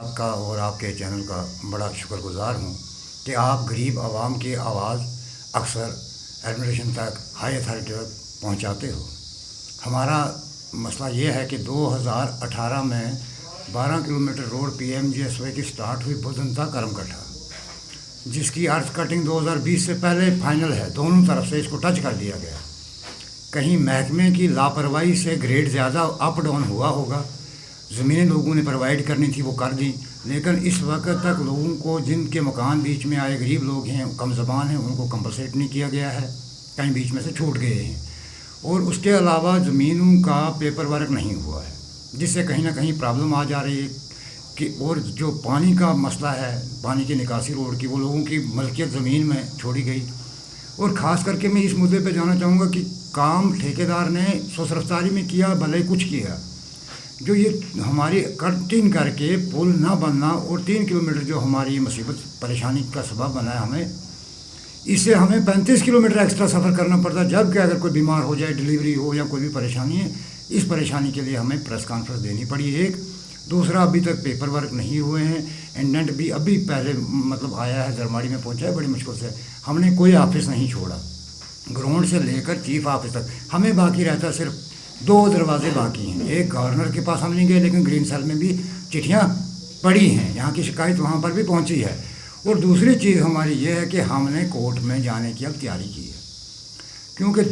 आपका और आपके चैनल का बड़ा शुक्रगुजार हूँ कि आप गरीब आवाम की आवाज़ अक्सर एडमिनिस्ट्रेशन तक, हाई अथॉरिटी तक पहुँचाते हो। हमारा मसला ये है कि 2018 में 12 किलोमीटर रोड PMGSY की स्टार्ट हुई बुधनता करमकट्ठा, जिसकी अर्थ कटिंग 2020 से पहले फाइनल है। दोनों तरफ से इसको टच कर दिया गया। कहीं महकमे की लापरवाही से ग्रेड ज़्यादा अप डाउन हुआ होगा। ज़मीनें लोगों ने प्रोवाइड करनी थी, वो कर दी, लेकिन इस वक्त तक लोगों को, जिनके मकान बीच में आए, गरीब लोग हैं, कम ज़बान हैं, उनको कंपलसेट नहीं किया गया है। कहीं बीच में से छूट गए हैं। और उसके अलावा ज़मीनों का पेपर वर्क नहीं हुआ है, जिससे कहीं ना कहीं प्रॉब्लम आ जा रही है कि और जो पानी का मसला है, पानी की निकासी रोड की, वो लोगों की मलकियत ज़मीन में छोड़ी गई। और ख़ास करके मैं इस मुद्दे पे जाना चाहूँगा कि काम ठेकेदार ने सोच-रफ्तारी में किया, भले ही कुछ किया। जो ये हमारी कटिंग करके पुल ना बनना और 3 किलोमीटर जो हमारी मुसीबत परेशानी का सबब बना है हमें, इससे हमें 35 किलोमीटर एक्स्ट्रा सफ़र करना पड़ता है। जबकि अगर कोई बीमार हो जाए, डिलीवरी हो या कोई भी परेशानी है, इस परेशानी के लिए हमें प्रेस कॉन्फ्रेंस देनी पड़ी। एक दूसरा, अभी तक पेपर वर्क नहीं हुए हैं। इंडेंट भी अभी पहले आया है, दरमाड़ी में पहुंचा है बड़ी मुश्किल से। हमने कोई ऑफिस नहीं छोड़ा, ग्राउंड से लेकर चीफ ऑफिस तक। हमें बाकी रहता सिर्फ 2 दरवाजे बाकी हैं। एक गवर्नर के पास हम नहीं गए, लेकिन ग्रीन सेल में भी चिट्ठियाँ पड़ी हैं, यहाँ की शिकायत वहाँ पर भी पहुँची है। और दूसरी चीज़ हमारी ये है कि हमने कोर्ट में जाने की अब तैयारी की है, क्योंकि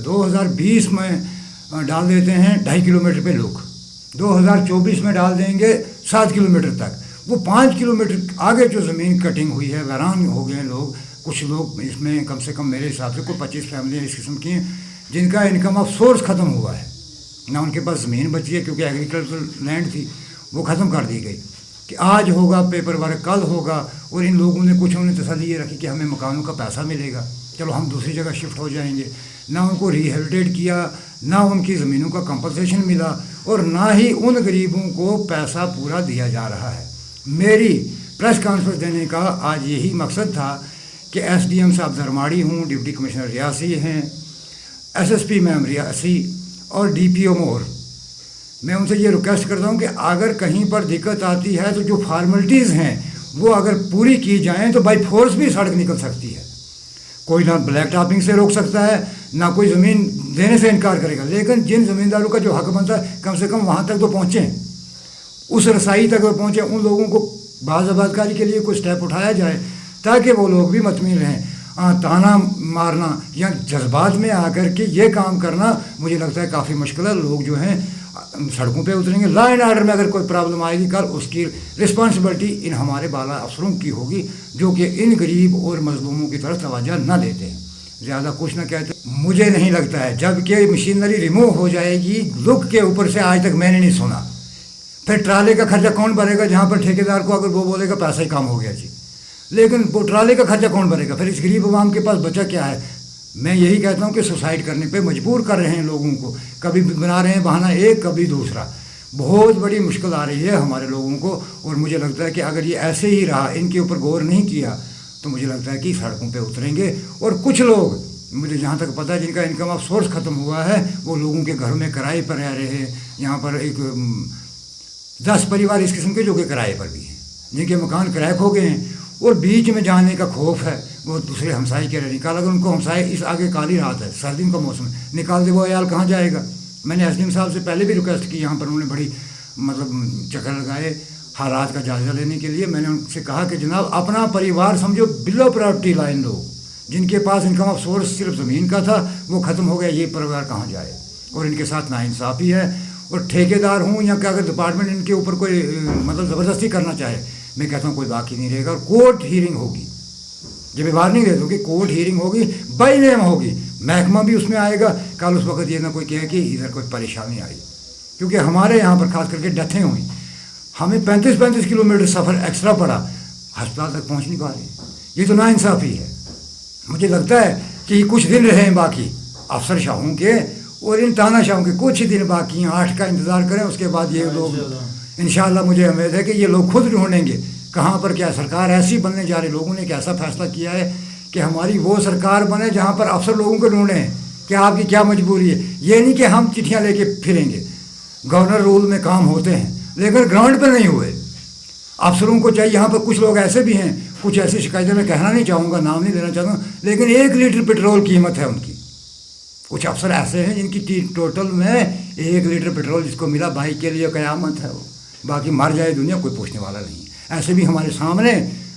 2020 में डाल देते हैं 2.5 किलोमीटर पे लुक, 2024 में डाल देंगे 7 किलोमीटर तक। वो 5 किलोमीटर आगे जो ज़मीन कटिंग हुई है, वैरान हो गए लोग। कुछ लोग इसमें, कम से कम मेरे हिसाब से कोई 25 फैमिलियाँ इस किस्म की हैं जिनका इनकम ऑफ सोर्स ख़त्म हुआ है। ना उनके पास ज़मीन बची है, क्योंकि एग्रीकल्चर लैंड थी, वो ख़त्म कर दी गई कि आज होगा पेपर वर्क, कल होगा। और इन लोगों ने कुछ उन्होंने तसल्ली ये रखी कि हमें मकानों का पैसा मिलेगा, चलो हम दूसरी जगह शिफ्ट हो जाएंगे। ना उनको रिहेबिलिटेट किया, ना उनकी ज़मीनों का कंपनसेशन मिला, और ना ही उन गरीबों को पैसा पूरा दिया जा रहा है। मेरी प्रेस कॉन्फ्रेंस देने का आज यही मकसद था कि SDM साहब दरमाड़ी हूँ, डिप्टी कमिश्नर रियासी हैं, SSP मैम रियासी और DPO मोर, मैं उनसे ये रिक्वेस्ट करता हूँ कि अगर कहीं पर दिक्कत आती है तो जो फार्मेलिटीज़ हैं वो अगर पूरी की जाएं तो बाई फोर्स भी सड़क निकल सकती है। कोई ना ब्लैक टॉपिंग से रोक सकता है, ना कोई ज़मीन देने से इनकार करेगा, लेकिन जिन ज़मींदारों का जो हक बनता है कम से कम वहाँ तक तो पहुँचें, उस रसाई तक तो पहुँचें। उन लोगों को बाज़ाबादकारी के लिए कोई स्टेप उठाया जाए ताकि वो लोग भी मतमीन रहें। ताना मारना या जज्बात में आकर के ये काम करना मुझे लगता है काफ़ी मुश्किल है। लोग जो हैं सड़कों पे उतरेंगे। लॉ एंड ऑर्डर में अगर कोई प्रॉब्लम आएगी कल, उसकी रिस्पॉन्सिबिलिटी इन हमारे बाला अफसरों की होगी, जो कि इन गरीब और मजलूमों की तरफ तवज्जो न देते हैं। ज़्यादा कुछ ना कहते मुझे नहीं लगता है। जबकि मशीनरी रिमूव हो जाएगी, लुक के ऊपर से आज तक मैंने नहीं सुना। फिर ट्राले का खर्चा कौन भरेगा, जहाँ पर ठेकेदार को अगर वो बोलेगा पैसा ही कम हो गया जी, लेकिन वो ट्राले का खर्चा कौन भरेगा? फिर इस गरीब आवाम के पास बचा क्या है? मैं यही कहता हूँ कि सुसाइड करने पे मजबूर कर रहे हैं लोगों को। कभी बना रहे हैं बहाना एक, कभी दूसरा। बहुत बड़ी मुश्किल आ रही है हमारे लोगों को। और मुझे लगता है कि अगर ये ऐसे ही रहा, इनके ऊपर गौर नहीं किया, तो मुझे लगता है कि सड़कों पे उतरेंगे। और कुछ लोग, मुझे जहाँ तक पता है, जिनका इनकम ऑफ सोर्स ख़त्म हुआ है, वो लोगों के घरों में किराए पर रह रहे हैं। यहाँ पर एक 10 परिवार इस किस्म के जो कि किराए पर भी हैं, जिनके मकान क्रैक हो गए हैं और बीच में जाने का खौफ है। वो दूसरे हमसाई के रहे निकाल, अगर उनको हमसाए इस आगे काली रात है, सर्दियों का मौसम निकाल दे, वो अयाल कहाँ जाएगा? मैंने SDM साहब से पहले भी रिक्वेस्ट की, यहाँ पर उन्होंने बड़ी चक्कर लगाए हालात का जायज़ा लेने के लिए। मैंने उनसे कहा कि जनाब अपना परिवार समझो, बिलो प्रॉपर्टी लाइन लोग, जिनके पास इनकम ऑफ सोर्स सिर्फ ज़मीन का था, वो ख़त्म हो गया, ये परिवार कहाँ जाए? और इनके साथ नाइंसाफ़ी है। और ठेकेदार हूँ या क्या, अगर डिपार्टमेंट इनके ऊपर कोई ज़बरदस्ती करना चाहे, मैं कहता हूँ कोई बाकी नहीं रहेगा। और कोर्ट हीयरिंग होगी, जब वार्निंग दे दूँगी, कोर्ट हीयरिंग होगी, बाई नेम होगी, महकमा भी उसमें आएगा। कल उस वक्त ये ना कोई कहे कि इधर कोई परेशानी आई, क्योंकि हमारे यहाँ पर खास करके डेथें हुई, हमें 35-35 किलोमीटर सफ़र एक्स्ट्रा पड़ा, अस्पताल तक पहुँच नहीं पा रही। ये तो नाइंसाफ़ी है। मुझे लगता है कि कुछ दिन रहे हैं बाकी अफसर शाहों के और इन तानाशाहों के, कुछ ही दिन बाकी हैं। 8 का इंतज़ार करें, उसके बाद ये लोग इंशाअल्लाह, मुझे उम्मीद है कि ये लोग खुद ढूंढेंगे कहाँ पर क्या। सरकार ऐसी बनने जा रही, लोगों ने एक ऐसा फैसला किया है कि हमारी वो सरकार बने जहाँ पर अफसर लोगों को ढूंढें कि आपकी क्या मजबूरी है। ये नहीं कि हम चिट्ठियाँ लेके फिरेंगे। गवर्नर रूल में काम होते हैं, लेकिन ग्राउंड पर नहीं हुए। अफसरों को चाहिए, यहाँ पर कुछ लोग ऐसे भी हैं, कुछ ऐसी शिकायतें मैं कहना नहीं चाहूँगा, नाम नहीं लेना चाहूँगा, लेकिन 1 लीटर पेट्रोल कीमत है उनकी। कुछ अफसर ऐसे हैं जिनकी टोटल में 1 लीटर पेट्रोल जिसको मिला भाई के लिए क़यामत है वो, बाकी मर जाए दुनिया कोई पूछने वाला नहीं। ऐसे भी हमारे सामने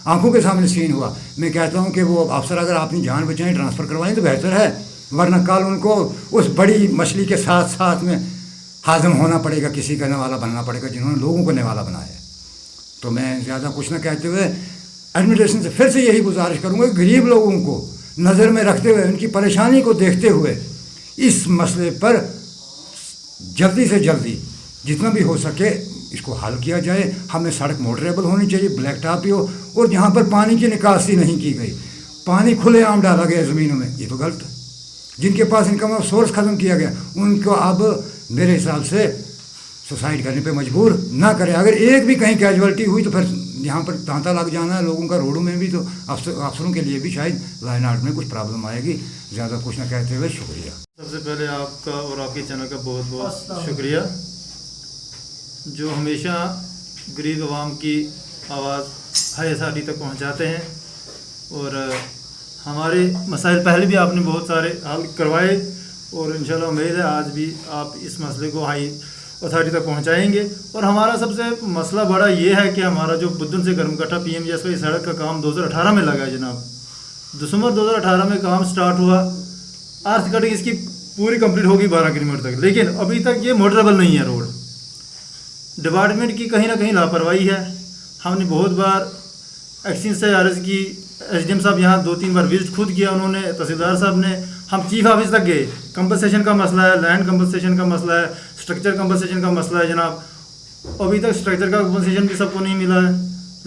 आंखों के सामने सीन हुआ। मैं कहता हूँ कि वो अफसर अगर अपनी जान बचाएं, ट्रांसफ़र करवाएं तो बेहतर है, वरना कल उनको उस बड़ी मछली के साथ साथ में हाज़म होना पड़ेगा, किसी का निवाला बनना पड़ेगा जिन्होंने लोगों को निवाला बनाया। तो मैं ज़्यादा कुछ न कहते हुए एडमिनिस्ट्रेशन से फिर से यही गुजारिश करूँगा कि गरीब लोगों को नज़र में रखते हुए, उनकी परेशानी को देखते हुए इस मसले पर जल्दी से जल्दी जितना भी हो सके इसको हल किया जाए। हमें सड़क मोटरेबल होनी चाहिए, ब्लैक टॉप ही हो, और जहाँ पर पानी की निकासी नहीं की गई, पानी खुलेआम डाला गया ज़मीनों में, ये तो गलत है। जिनके पास इनकम ऑफ सोर्स ख़त्म किया गया उनको अब मेरे हिसाब से सुसाइड करने पे मजबूर ना करें। अगर एक भी कहीं कैजुअलिटी हुई तो फिर यहाँ पर तांता लग जाना है लोगों का, रोडों में भी, तो अफसरों के लिए भी शायद लाइन आर्ट में कुछ प्रॉब्लम आएगी। ज़्यादा कुछ ना कहते हुए शुक्रिया। सबसे पहले आपका और आपके चैनल का बहुत बहुत शुक्रिया, जो हमेशा गरीब आवाम की आवाज़ हर साथी तक पहुँचाते हैं। और हमारे मसाइल पहले भी आपने बहुत सारे हल करवाए, और इंशाल्लाह उम्मीद है आज भी आप इस मसले को हाई अथॉरिटी तक पहुंचाएंगे। और हमारा सबसे मसला बड़ा ये है कि हमारा जो बुद्धन से गरमकट्टा PMGSY सड़क का काम 2018 में लगा है जनाब। दिसंबर 2018 में काम स्टार्ट हुआ, अर्थ कटिंग इसकी पूरी कंप्लीट होगी 12 किलोमीटर तक, लेकिन अभी तक ये मोटरेबल नहीं है रोड। डिपार्टमेंट की कहीं ना कहीं लापरवाही है। हमने बहुत बार एक्सचेंज से अर्ज की, SDM साहब यहाँ 2-3 बार विजिट खुद किया उन्होंने, तहसीलदार साहब ने, हम चीफ ऑफिस तक गए। कंपनसेशन का मसला है, लैंड कंपनसेशन का मसला है, स्ट्रक्चर कंपनसेशन का मसला है जनाब। अभी तक स्ट्रक्चर का कंपनसेशन भी सबको नहीं मिला है,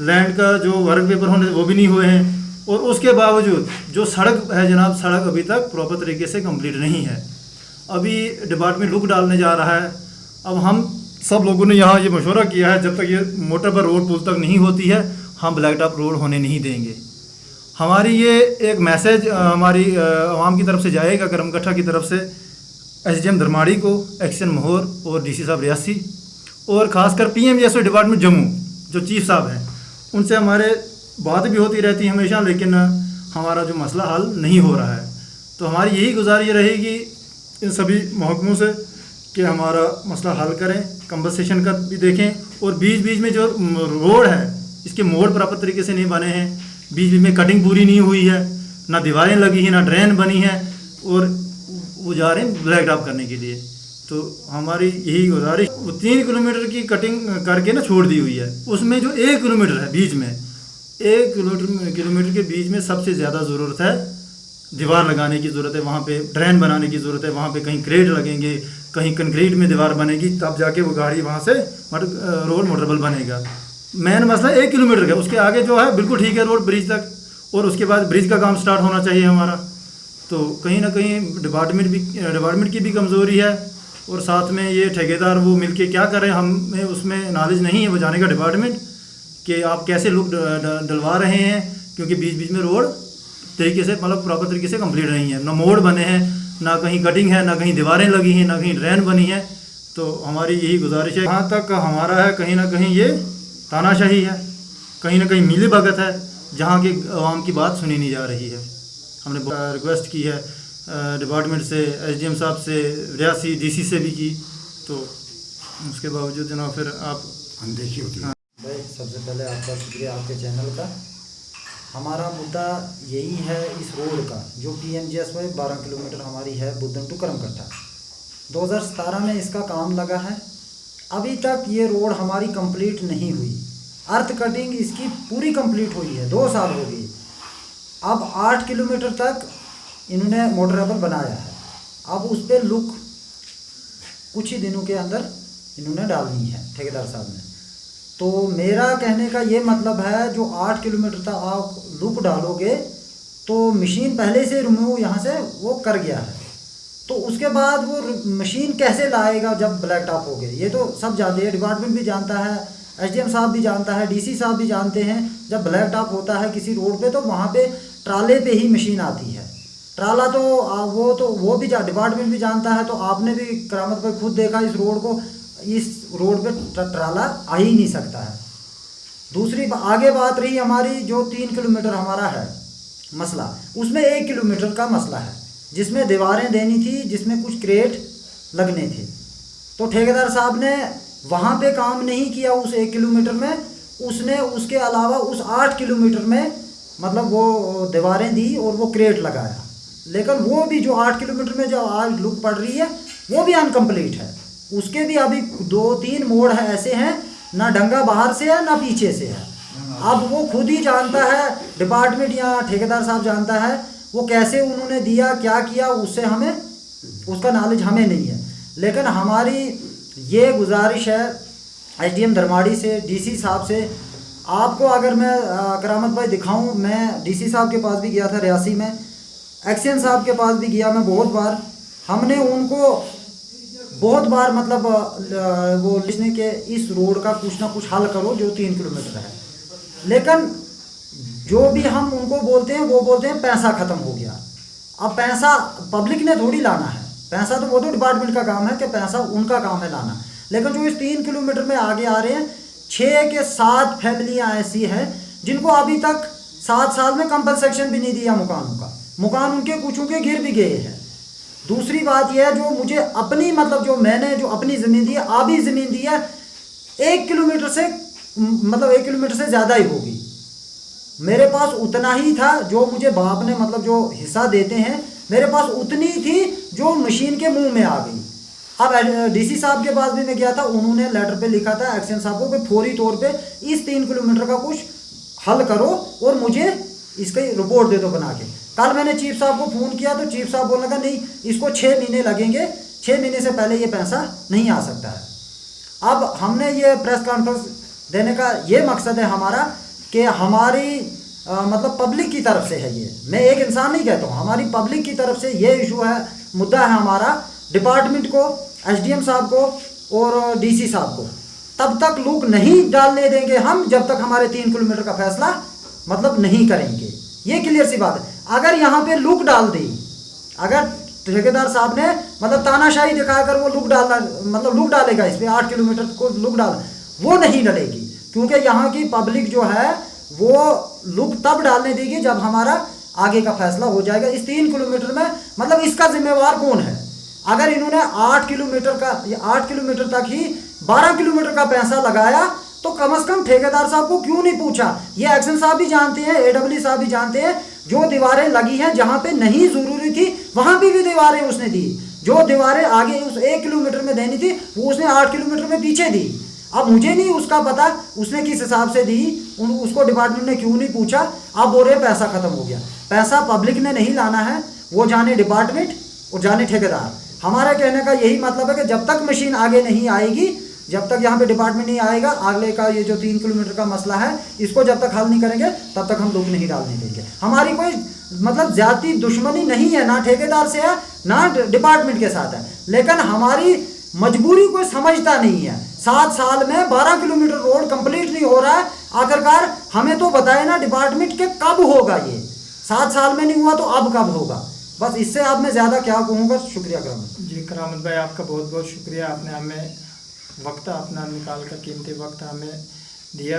लैंड का जो वर्क पेपर होने वो भी नहीं हुए हैं, और उसके बावजूद जो सड़क है जनाब, सड़क अभी तक प्रॉपर तरीके से कंप्लीट नहीं है। अभी डिपार्टमेंट लुक डालने जा रहा है। अब हम सब लोगों ने यहाँ ये मशवरा किया है, जब तक ये मोटर पर रोड पुल तक नहीं होती है हम ब्लैक टॉप रोड होने नहीं देंगे। हमारी ये एक मैसेज हमारी आवाम की तरफ से जाएगा, गरमकट्ठा की तरफ से SDM धर्माड़ी को, एक्शन मोहर और DC साहब रियासी, और ख़ासकर PMGSY डिपार्टमेंट जम्मू जो चीफ साहब हैं, उनसे हमारे बात भी होती रहती है हमेशा, लेकिन हमारा जो मसला हल नहीं हो रहा है। तो हमारी यही गुजारिश रहेगी इन सभी महकमों से कि हमारा मसला हल करें, कंपनसेशन का भी देखें, और बीच बीच में जो रोड है इसके मोड़ प्रॉपर तरीके से नहीं बने हैं, बीच बीच में कटिंग पूरी नहीं हुई है, ना दीवारें लगी हैं, ना ड्रेन बनी है, और वो जा रहे हैं ब्लैक टॉप करने के लिए। तो हमारी यही गुजारिश, वो 3 किलोमीटर की कटिंग करके ना छोड़ दी हुई है, उसमें जो 1 किलोमीटर है बीच में, 1 किलोमीटर के बीच में सबसे ज़्यादा ज़रूरत है दीवार लगाने की ज़रूरत है, वहाँ पे ड्रेन बनाने की ज़रूरत है, वहाँ पे कहीं क्रेट लगेंगे, कहीं कंक्रीट में दीवार बनेगी, तब जाके वो गाड़ी वहाँ से रोड मोटरेबल बनेगा। मेन मसला 1 किलोमीटर का, उसके आगे जो है बिल्कुल ठीक है रोड ब्रिज तक, और उसके बाद ब्रिज का काम स्टार्ट होना चाहिए हमारा। तो कहीं ना कहीं डिपार्टमेंट की भी कमज़ोरी है, और साथ में ये ठेकेदार वो मिलके क्या करें, हमें उसमें नॉलेज नहीं है वो जाने का डिपार्टमेंट कि आप कैसे लुक डलवा रहे हैं, क्योंकि बीच बीच में रोड तरीके से मतलब प्रॉपर तरीके से कंप्लीट नहीं है, ना मोड़ बने हैं, ना कहीं कटिंग है, ना कहीं दीवारें लगी हैं, ना कहीं ड्रेन बनी है। तो हमारी यही गुजारिश है, जहाँ तक हमारा है कहीं ना कहीं ये तानाशाही है, कहीं ना कहीं मिली भगत है, जहाँ की आवाम की बात सुनी नहीं जा रही है। हमने रिक्वेस्ट की है डिपार्टमेंट से, SDM साहब से, रियासी DC से भी की, तो उसके बावजूद जनाब फिर आप अनदेखी होती है। भाई सबसे पहले आपका शुक्रिया आपके चैनल का। हमारा मुद्दा यही है इस रोड का, जो PMGSY 12 किलोमीटर हमारी है बुद्धन टू करमकट्ठा। 2017 में इसका काम लगा है, अभी तक ये रोड हमारी कंप्लीट नहीं हुई। अर्थ कटिंग इसकी पूरी कंप्लीट हुई है, 2 साल हो गई। अब 8 किलोमीटर तक इन्होंने मोटरेबल बनाया है, अब उस पर लुक कुछ ही दिनों के अंदर इन्होंने डालनी है ठेकेदार साहब ने। तो मेरा कहने का ये मतलब है, जो 8 किलोमीटर तक आप लुक डालोगे तो मशीन पहले से रिमूव यहाँ से वो कर गया है, तो उसके बाद वो मशीन कैसे लाएगा जब ब्लैक टॉप हो गए, ये तो सब जानते हैं, डिपार्टमेंट भी जानता है, SDM साहब भी जानता है, DC साहब भी जानते हैं। जब ब्लैक टॉप होता है किसी रोड पे तो वहाँ पे ट्राले पे ही मशीन आती है, ट्राला तो वो भी डिपार्टमेंट भी जानता है। तो आपने भी करामत पर खुद देखा इस रोड को, इस रोड पे ट्राला आ ही नहीं सकता है। दूसरी आगे बात रही हमारी जो 3 किलोमीटर हमारा है मसला, उसमें 1 किलोमीटर का मसला है जिसमें दीवारें देनी थी, जिसमें कुछ क्रेट लगने थे। तो ठेकेदार साहब ने वहाँ पे काम नहीं किया उस 1 किलोमीटर में, उसने उसके अलावा उस 8 किलोमीटर में मतलब वो दीवारें दी और वो क्रेट लगाया। लेकिन वो भी जो 8 किलोमीटर में जो आज लुक पड़ रही है वो भी अनकम्प्लीट है। उसके भी अभी 2-3 मोड़ है ऐसे हैं, ना डंगा बाहर से है ना पीछे से है। अब वो खुद ही जानता है, डिपार्टमेंट या ठेकेदार साहब जानता है वो कैसे उन्होंने दिया, क्या किया, उससे हमें उसका नॉलेज हमें नहीं है। लेकिन हमारी ये गुजारिश है एसडीएम धर्माड़ी से, डीसी साहब से। आपको अगर मैं करामत भाई दिखाऊं, मैं डीसी साहब के पास भी गया था रियासी में, एक्शन साहब के पास भी गया मैं बहुत बार। हमने उनको बहुत बार मतलब वो लिखने के इस रोड का कुछ ना कुछ हल करो जो 3 किलोमीटर है। लेकिन जो भी हम उनको बोलते हैं वो बोलते हैं पैसा ख़त्म हो गया। अब पैसा पब्लिक ने थोड़ी लाना है, पैसा तो वो तो डिपार्टमेंट का काम है कि पैसा उनका काम है लाना। लेकिन जो इस 3 किलोमीटर में आगे आ रहे हैं, 6 के 7 फैमिलियाँ ऐसी हैं जिनको अभी तक 7 साल में कंपनसेशन भी नहीं दिया मकानों का। मकान उनके कुछों के गिर भी गए हैं। दूसरी बात यह है जो मुझे अपनी मतलब जो मैंने जो अपनी ज़मीन दी है, आधी ज़मीन दी है, 1 किलोमीटर से मतलब 1 किलोमीटर से ज़्यादा ही होगी। मेरे पास उतना ही था जो मुझे बाप ने मतलब जो हिस्सा देते हैं, मेरे पास उतनी थी जो मशीन के मुंह में आ गई। अब डीसी साहब के पास भी मैं गया था, उन्होंने लेटर पे लिखा था एक्शन साहब को कि फौरी तौर पे इस 3 किलोमीटर का कुछ हल करो और मुझे इसकी रिपोर्ट दे दो बना के। कल मैंने चीफ साहब को फ़ोन किया तो चीफ साहब बोलने का नहीं, इसको 6 महीने लगेंगे, 6 महीने से पहले ये पैसा नहीं आ सकता है। अब हमने ये प्रेस कॉन्फ्रेंस देने का ये मकसद है हमारा कि हमारी मतलब पब्लिक की तरफ से है ये, मैं एक इंसान नहीं कहता हूँ, हमारी पब्लिक की तरफ से ये इशू है, मुद्दा है हमारा। डिपार्टमेंट को, एसडीएम साहब को और डीसी साहब को तब तक लूक नहीं डालने देंगे हम जब तक हमारे 3 किलोमीटर का फैसला मतलब नहीं करेंगे। ये क्लियर सी बात है। अगर यहाँ पे लूक डाल दी, अगर ठेकेदार साहब ने मतलब तानाशाही दिखाकर वो लूक डालना मतलब लूक डालेगा इस पर 8 किलोमीटर को लूक डाल, वो नहीं डलेगी। क्योंकि यहाँ की पब्लिक जो है वो लूक तब डालने देगी जब हमारा आगे का फैसला हो जाएगा। इस 3 किलोमीटर में मतलब इसका जिम्मेवार कौन है? अगर इन्होंने 8 किलोमीटर का 8 किलोमीटर तक ही 12 किलोमीटर का पैसा लगाया तो कम से कम ठेकेदार साहब को क्यों नहीं पूछा? ये एक्शन साहब भी जानते हैं, एडब्ल्यू साहब भी जानते हैं, जो दीवारें लगी हैं जहाँ पे नहीं ज़रूरी थी वहाँ पे भी दीवारें उसने दी। जो दीवारें आगे उस 1 किलोमीटर में देनी थी वो उसने 8 किलोमीटर में पीछे दी। अब मुझे नहीं उसका पता उसने किस हिसाब से दी, उसको डिपार्टमेंट ने क्यों नहीं पूछा। अब बोल रहे पैसा ख़त्म हो गया। पैसा पब्लिक ने नहीं लाना है, वो जाने डिपार्टमेंट और जाने ठेकेदार। हमारा कहने का यही मतलब है कि जब तक मशीन आगे नहीं आएगी, जब तक यहाँ पे डिपार्टमेंट नहीं आएगा, अगले का ये जो 3 किलोमीटर का मसला है इसको जब तक हल नहीं करेंगे तब तक हम लोग नहीं डालने देंगे। हमारी कोई मतलब ज़्यादा दुश्मनी नहीं है, ना ठेकेदार से है ना डिपार्टमेंट के साथ है, लेकिन हमारी मजबूरी कोई समझता नहीं है। 7 साल में 12 किलोमीटर रोड कंप्लीट नहीं हो रहा है। आखिरकार हमें तो बताए ना डिपार्टमेंट के कब होगा ये, 7 साल में नहीं हुआ तो अब कब होगा? बस इससे अब मैं ज़्यादा क्या कहूँगा। शुक्रिया करामत जी। करामत भाई आपका बहुत बहुत शुक्रिया, आपने हमें वक्त अपना निकाल कर कीमती वक्त हमें दिया।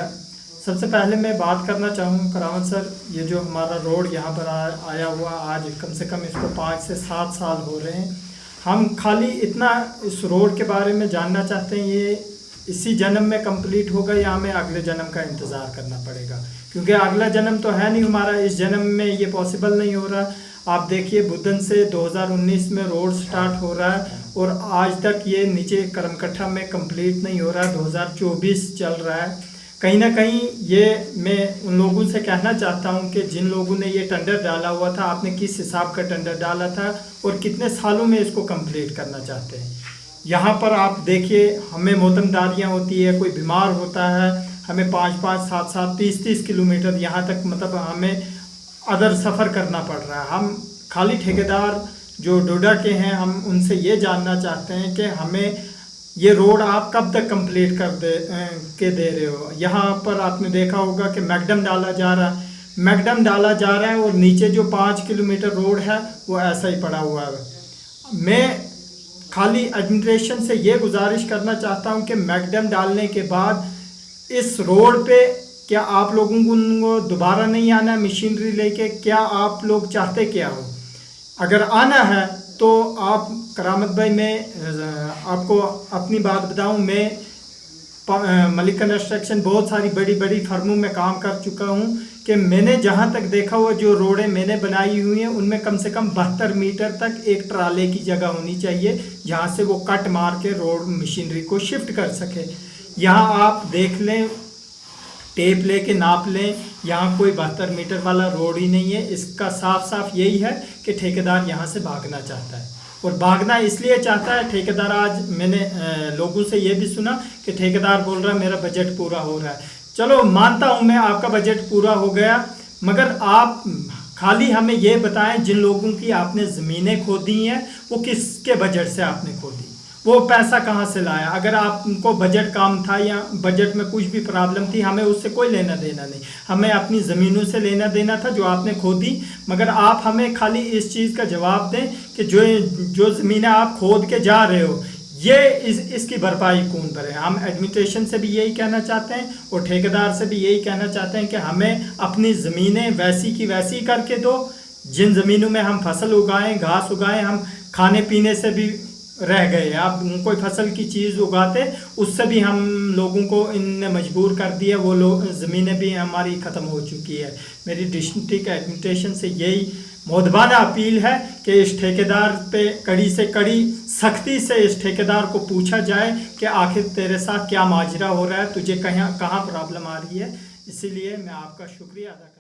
सबसे पहले मैं बात करना चाहूँ करामत सर, ये जो हमारा रोड यहाँ पर आया हुआ आज कम से कम इसको 5 से 7 साल हो रहे हैं। हम खाली इतना इस रोड के बारे में जानना चाहते हैं, ये इसी जन्म में कंप्लीट होगा या हमें अगले जन्म का इंतज़ार करना पड़ेगा? क्योंकि अगला जन्म तो है नहीं हमारा, इस जन्म में ये पॉसिबल नहीं हो रहा। आप देखिए बुधन से 2019 में रोड स्टार्ट हो रहा है और आज तक ये नीचे करमकट्ठा में कंप्लीट नहीं हो रहा, 2024 चल रहा है। कहीं ना कहीं ये मैं उन लोगों से कहना चाहता हूँ कि जिन लोगों ने ये टेंडर डाला हुआ था, आपने किस हिसाब का टेंडर डाला था और कितने सालों में इसको कंप्लीट करना चाहते हैं। यहाँ पर आप देखिए हमें मौतमदारियाँ होती है, कोई बीमार होता है, हमें 5-5, 7-7, 30-30 किलोमीटर यहाँ तक मतलब हमें अदर सफ़र करना पड़ रहा है। हम खाली ठेकेदार जो डोडा के हैं, हम उनसे ये जानना चाहते हैं कि हमें ये रोड आप कब तक कंप्लीट कर दे रहे हो। यहाँ पर आपने देखा होगा कि मैकडम डाला जा रहा है और नीचे जो 5 किलोमीटर रोड है वो ऐसा ही पड़ा हुआ है। मैं खाली एडमिनिस्ट्रेशन से ये गुजारिश करना चाहता हूँ कि मैकडम डालने के बाद इस रोड पे क्या आप लोगों को दोबारा नहीं आना मशीनरी लेके? क्या आप लोग चाहते क्या हो? अगर आना है तो आप करामत भाई, मैं आपको अपनी बात बताऊं, मैं मलिक कंस्ट्रक्शन बहुत सारी बड़ी बड़ी फर्मों में काम कर चुका हूं कि मैंने जहां तक देखा हुआ जो रोडें मैंने बनाई हुई हैं उनमें कम से कम 72 मीटर तक एक ट्राले की जगह होनी चाहिए जहां से वो कट मार के रोड मशीनरी को शिफ्ट कर सके। यहाँ आप देख लें, टेप लेके नाप लें, यहाँ कोई 72 मीटर वाला रोड ही नहीं है। इसका साफ साफ यही है कि ठेकेदार यहाँ से भागना चाहता है, और भागना इसलिए चाहता है ठेकेदार। आज मैंने लोगों से ये भी सुना कि ठेकेदार बोल रहा है मेरा बजट पूरा हो रहा है। चलो मानता हूँ मैं, आपका बजट पूरा हो गया, मगर आप खाली हमें ये बताएं जिन लोगों की आपने ज़मीनें खोदी हैं वो किसके बजट से आपने खोदी, वो पैसा कहाँ से लाया। अगर आपको बजट कम था या बजट में कुछ भी प्रॉब्लम थी, हमें उससे कोई लेना देना नहीं, हमें अपनी ज़मीनों से लेना देना था जो आपने खोदी। मगर आप हमें खाली इस चीज़ का जवाब दें कि जो ज़मीनें आप खोद के जा रहे हो ये इसकी भरपाई कौन भरे। हम एडमिनिस्ट्रेशन से भी यही कहना चाहते हैं और ठेकेदार से भी यही कहना चाहते हैं कि हमें अपनी ज़मीनें वैसी की वैसी करके दो। जिन ज़मीनों में हम फसल उगाएं, घास उगाएं, हम खाने पीने से भी रह गए। आप कोई फसल की चीज़ उगाते उससे भी हम लोगों को इनने मजबूर कर दिया, वो लोग ज़मीनें भी हमारी ख़त्म हो चुकी है। मेरी डिस्ट्रिक्ट एडमिनिस्ट्रेशन से यही मोदबाना अपील है कि इस ठेकेदार पे कड़ी से कड़ी सख्ती से इस ठेकेदार को पूछा जाए कि आखिर तेरे साथ क्या माजरा हो रहा है, तुझे कहाँ प्रॉब्लम आ रही है। इसीलिए मैं आपका शुक्रिया अदा